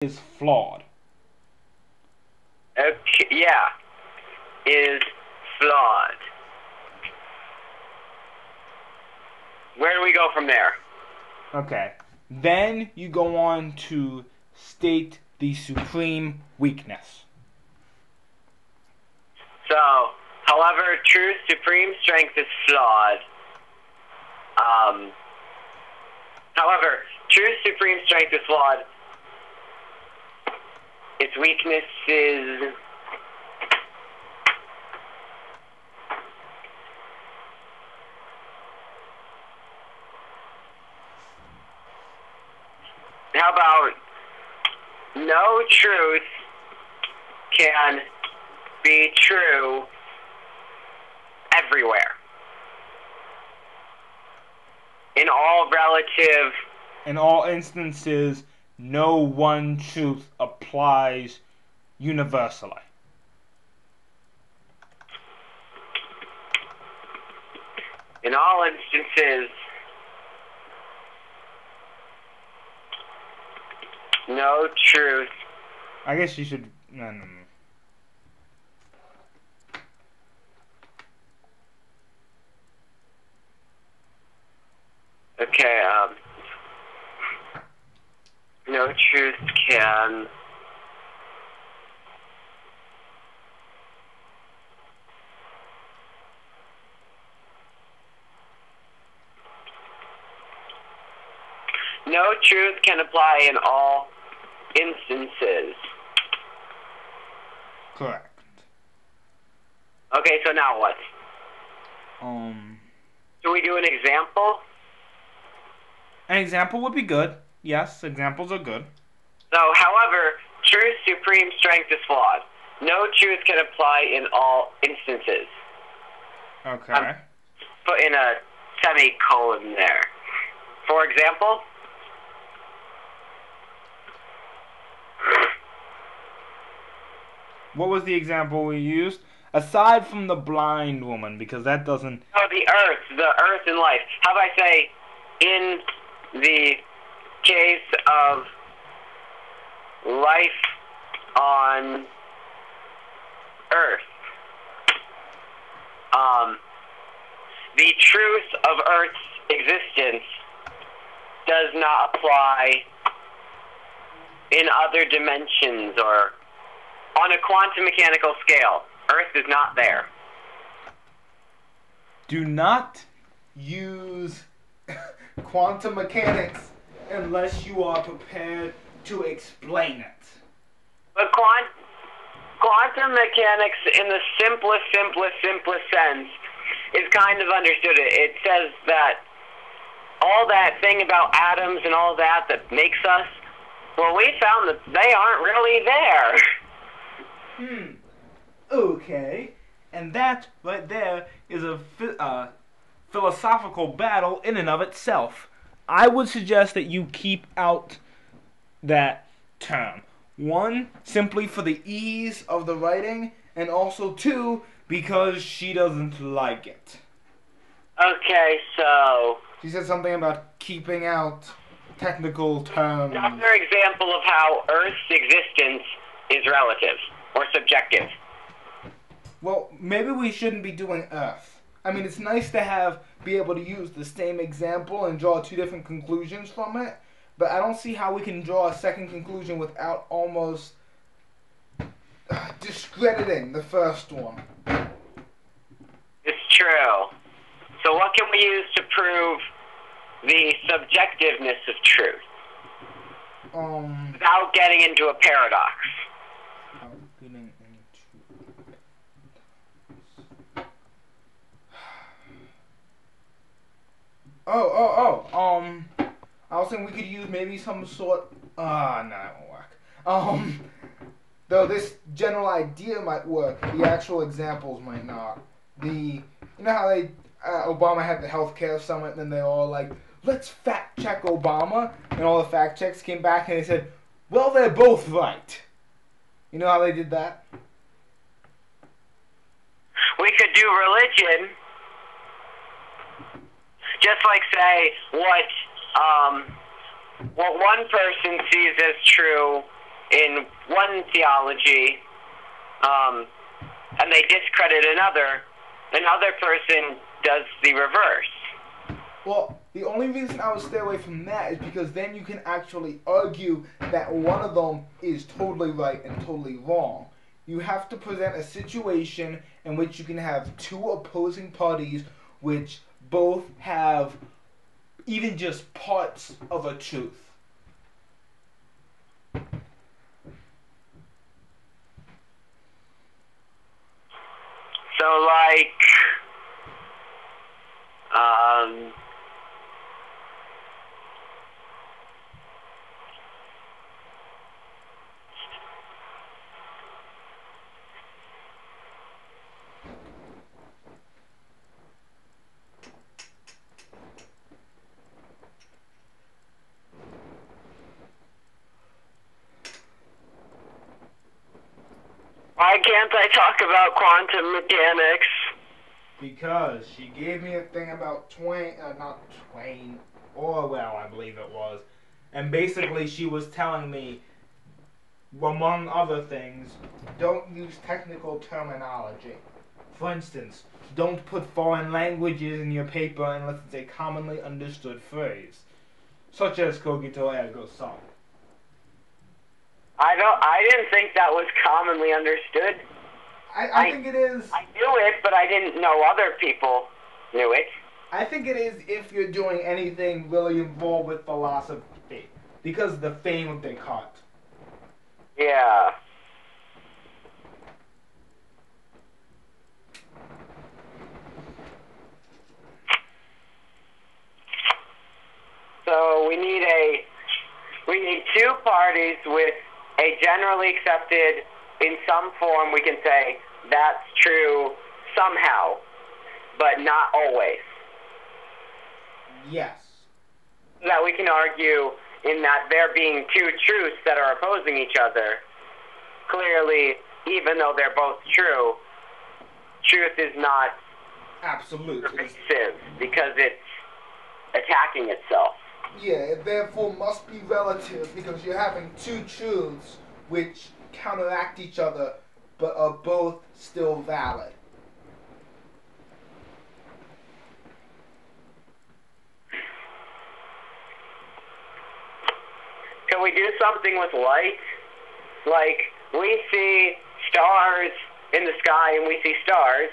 is flawed. Okay, yeah. Is flawed. Where do we go from there? Okay. Then you go on to state the supreme weakness. So, however, truth's supreme strength is flawed. However, truth's supreme strength is flawed. Its weakness is... How about no truth can be true everywhere. In all relative... In all instances, no one truth applies universally. In all instances, no truth... I guess you should... No. Okay, no truth can... No truth can apply in all instances. Correct. Okay, so now what? Do we do an example? An example would be good. Yes, examples are good. So, however, truth's supreme strength is flawed. No truth can apply in all instances. Okay. Put in a semicolon there. For example? What was the example we used? Aside from the blind woman, because that doesn't... Oh, the earth in life. How about I say, in the case of life on Earth, the truth of Earth's existence does not apply in other dimensions or on a quantum mechanical scale. Earth is not there. Do not use quantum mechanics unless you are prepared to explain it. But quantum mechanics, in the simplest sense, is kind of understood. It says that all that thing about atoms and all that makes us, well, we found that they aren't really there. Okay. And that right there is a philosophical battle in and of itself. I would suggest that you keep out that term. One, simply for the ease of the writing, and also two, because she doesn't like it. Okay, so... She said something about keeping out technical terms. Another example of how Earth's existence is relative, or subjective. Well, maybe we shouldn't be doing Earth. I mean, it's nice to be able to use the same example and draw two different conclusions from it, but I don't see how we can draw a second conclusion without almost discrediting the first one. It's true. So what can we use to prove the subjectiveness of truth? Without getting into a paradox. I was thinking we could use maybe some sort... no, that won't work. Though this general idea might work, the actual examples might not. You know how Obama had the healthcare summit, and then they all like, let's fact check Obama, and all the fact checks came back and they said, well, they're both right. You know how they did that? We could do religion. Just like say what one person sees as true in one theology, and they discredit another person does the reverse. Well, the only reason I would stay away from that is because then you can actually argue that one of them is totally right and totally wrong. You have to present a situation in which you can have two opposing parties which both have even just parts of a truth. So, like, why can't I talk about quantum mechanics? Because she gave me a thing about Orwell, I believe it was. And basically she was telling me, among other things, don't use technical terminology. For instance, don't put foreign languages in your paper unless it's a commonly understood phrase, such as cogito ergo sum. I didn't think that was commonly understood. I think it is. I knew it, but I didn't know other people knew it. I think it is if you're doing anything really involved with philosophy, because of the fame of Descartes. Yeah. So we need two parties with a generally accepted, in some form we can say that's true somehow, but not always. Yes. That we can argue in that there being two truths that are opposing each other. Clearly, even though they're both true, truth is not Absolute. pervasive because it's attacking itself. Yeah, it therefore must be relative because you're having two truths which counteract each other but are both still valid. Can we do something with light? Like, we see stars in the sky and we see stars,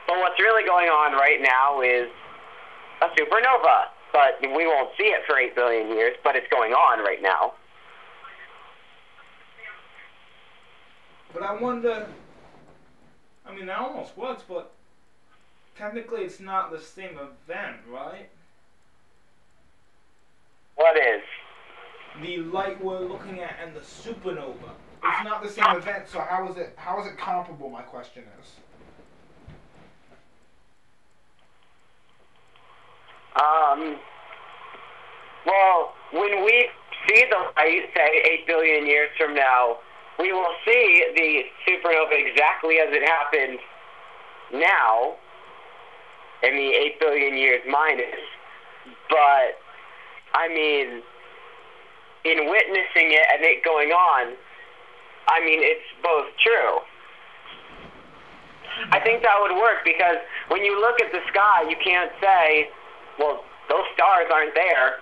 but what's really going on right now is a supernova. But we won't see it for 8 billion years, but it's going on right now. But I wonder, I mean, that almost works, but technically it's not the same event, right? What is? The light we're looking at and the supernova. It's not the same event, so how is it comparable, my question is? Well, when we see the light, say 8 billion years from now, we will see the supernova exactly as it happened now, in the 8 billion years minus. But, I mean, in witnessing it and it going on, I mean, it's both true. I think that would work because when you look at the sky, you can't say, well, those stars aren't there.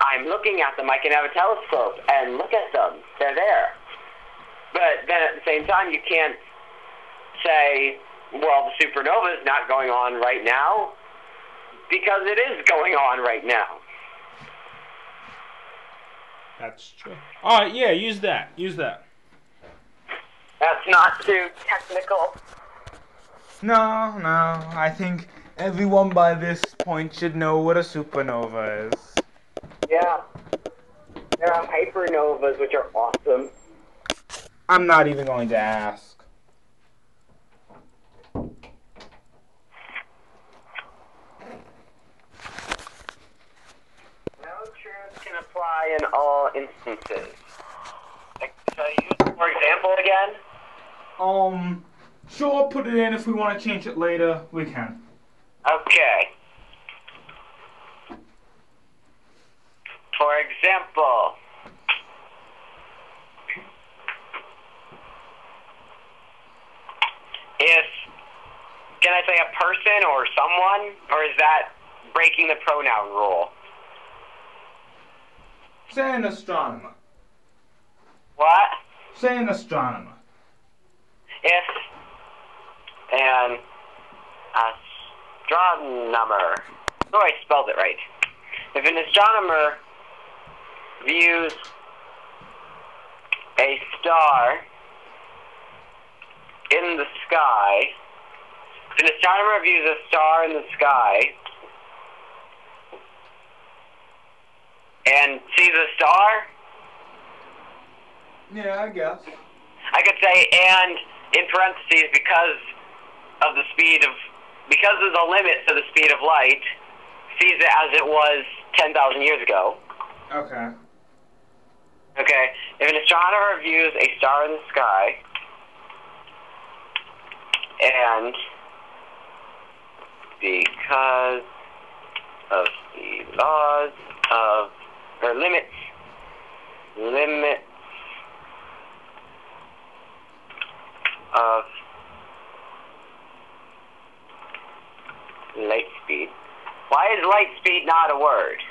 I'm looking at them. I can have a telescope and look at them. They're there. But then at the same time, you can't say, well, the supernova is not going on right now because it is going on right now. That's true. All right, yeah, use that. Use that. That's not too technical. No, I think everyone by this point should know what a supernova is. Yeah. There are hypernovas, which are awesome. I'm not even going to ask. No truth can apply in all instances. Should I use for example again? Sure, put it in. If we want to change it later, we can. Okay. For example, I say a person or someone, or is that breaking the pronoun rule? Say an astronomer. What? Say an astronomer. If an astronomer, oh, I spelled it right. If an astronomer views a star in the sky, if an astronomer views a star in the sky and sees a star, Yeah, I guess. I could say, and in parentheses, because of the limit to the speed of light, sees it as it was 10,000 years ago. Okay. Okay, if an astronomer views a star in the sky, and because of the laws of, or limits of light speed. Why is light speed not a word?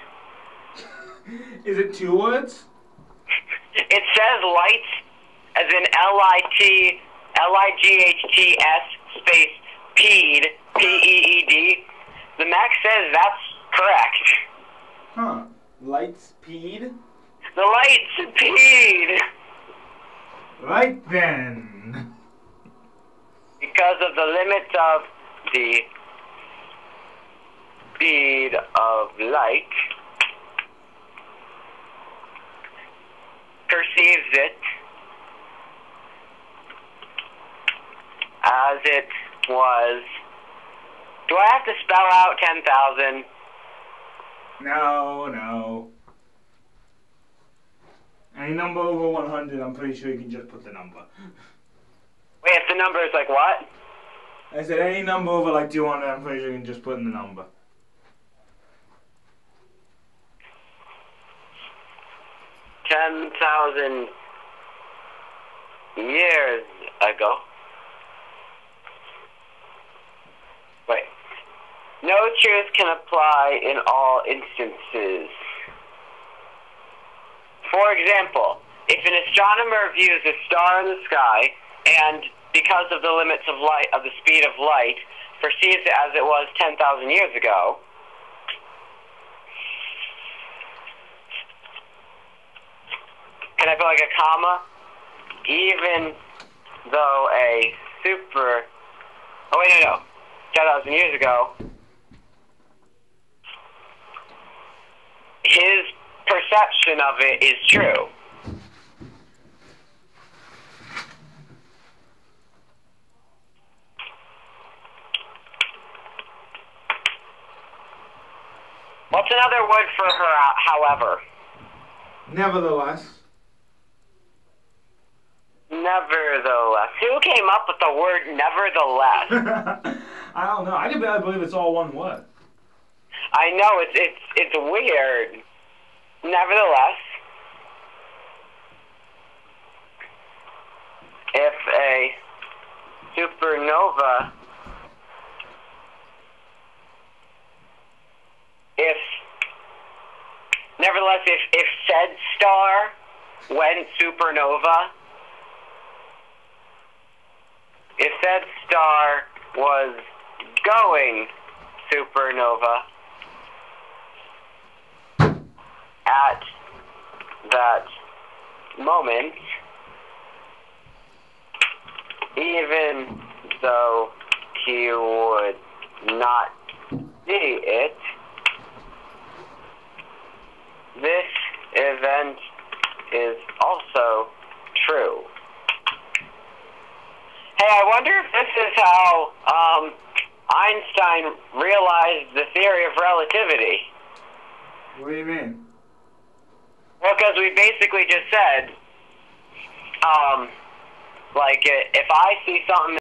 Is it 2 words? It says light as in Lights space peed, P-E-E-D. The Mac says that's correct. Huh. Light speed? The lights peed. Right then. Because of the limits of the speed of light, perceives it as it was. Do I have to spell out 10,000? No. Any number over 100, I'm pretty sure you can just put the number. Wait, if the number is like what? I said any number over like 200, I'm pretty sure you can just put in the number. 10,000 years ago. Wait. No truth can apply in all instances. For example, if an astronomer views a star in the sky and, because of the limits of light, of the speed of light, perceives it as it was 10,000 years ago, can I put like a comma? Even though a super... Oh, wait, no. 10,000 years ago, his perception of it is true. What's another word for her, however? Nevertheless. Nevertheless. Who came up with the word nevertheless? I don't know. I can barely believe it's all one word. I know, it's weird. Nevertheless, if a supernova, if said star went supernova, if said star was going supernova at that moment, even though he would not see it, this event is also true. Hey, I wonder if this is how Einstein realized the theory of relativity. What do you mean? Well, because we basically just said, like, if I see something